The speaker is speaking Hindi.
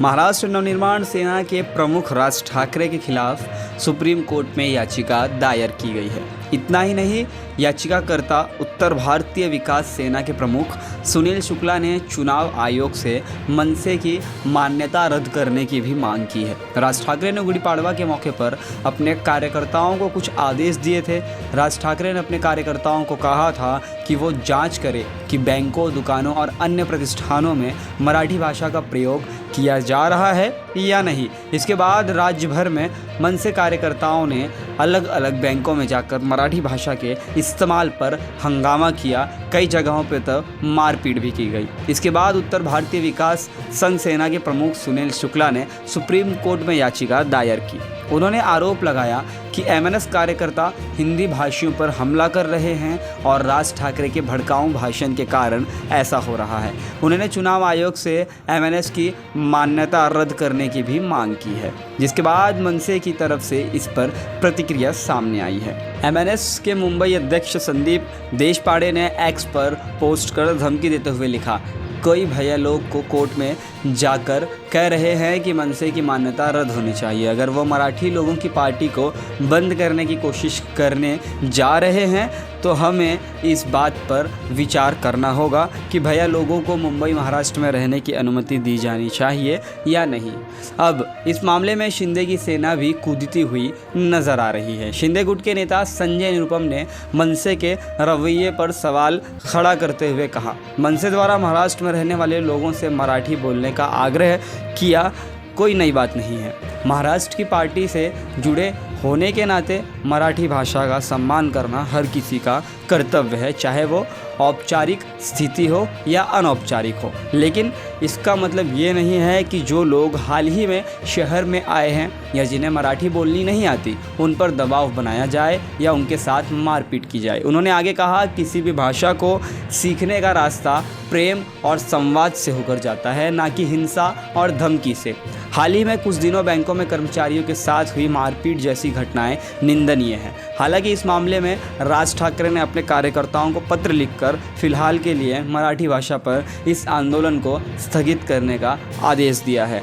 महाराष्ट्र नवनिर्माण सेना के प्रमुख राज ठाकरे के खिलाफ सुप्रीम कोर्ट में याचिका दायर की गई है। इतना ही नहीं, याचिकाकर्ता उत्तर भारतीय विकास सेना के प्रमुख सुनील शुक्ला ने चुनाव आयोग से मनसे की मान्यता रद्द करने की भी मांग की है। राज ठाकरे ने गुड़ी पाड़वा के मौके पर अपने कार्यकर्ताओं को कुछ आदेश दिए थे। राज ठाकरे ने अपने कार्यकर्ताओं को कहा था कि वो जांच करें कि बैंकों, दुकानों और अन्य प्रतिष्ठानों में मराठी भाषा का प्रयोग किया जा रहा है या नहीं। इसके बाद राज्य भर में मनसे कार्यकर्ताओं ने अलग अलग बैंकों में जाकर मराठी भाषा के इस्तेमाल पर हंगामा किया। कई जगहों पर तो मारपीट भी की गई। इसके बाद उत्तर भारतीय विकास संघ सेना के प्रमुख सुनील शुक्ला ने सुप्रीम कोर्ट में याचिका दायर की। उन्होंने आरोप लगाया कि एमएनएस कार्यकर्ता हिंदी भाषियों पर हमला कर रहे हैं और राज ठाकरे के भड़काऊ भाषण के कारण ऐसा हो रहा है। उन्होंने चुनाव आयोग से एमएनएस की मान्यता रद्द करने की भी मांग की है, जिसके बाद मनसे की तरफ से इस पर प्रतिक्रिया सामने आई है। एमएनएस के मुंबई अध्यक्ष संदीप देशपांडे ने एक्स पर पोस्ट कर धमकी देते हुए लिखा, कई भैया लोग को कोर्ट में जाकर कह रहे हैं कि मनसे की मान्यता रद्द होनी चाहिए। अगर वो मराठी लोगों की पार्टी को बंद करने की कोशिश करने जा रहे हैं तो हमें इस बात पर विचार करना होगा कि भैया लोगों को मुंबई महाराष्ट्र में रहने की अनुमति दी जानी चाहिए या नहीं। अब इस मामले में शिंदे की सेना भी कूदती हुई नजर आ रही है। शिंदे गुट के नेता संजय निरुपम ने मनसे के रवैये पर सवाल खड़ा करते हुए कहा, मनसे द्वारा महाराष्ट्र में रहने वाले लोगों से मराठी बोलने का आग्रह किया कोई नई बात नहीं है। महाराष्ट्र की पार्टी से जुड़े होने के नाते मराठी भाषा का सम्मान करना हर किसी का कर्तव्य है, चाहे वो औपचारिक स्थिति हो या अनौपचारिक हो। लेकिन इसका मतलब ये नहीं है कि जो लोग हाल ही में शहर में आए हैं या जिन्हें मराठी बोलनी नहीं आती, उन पर दबाव बनाया जाए या उनके साथ मारपीट की जाए। उन्होंने आगे कहा, किसी भी भाषा को सीखने का रास्ता प्रेम और संवाद से होकर जाता है, ना कि हिंसा और धमकी से। हाल ही में कुछ दिनों बैंकों में कर्मचारियों के साथ हुई मारपीट जैसी घटनाएं निंदनीय हैं। हालांकि इस मामले में राज ठाकरे ने अपने कार्यकर्ताओं को पत्र लिखकर फिलहाल के लिए मराठी भाषा पर इस आंदोलन को स्थगित करने का आदेश दिया है।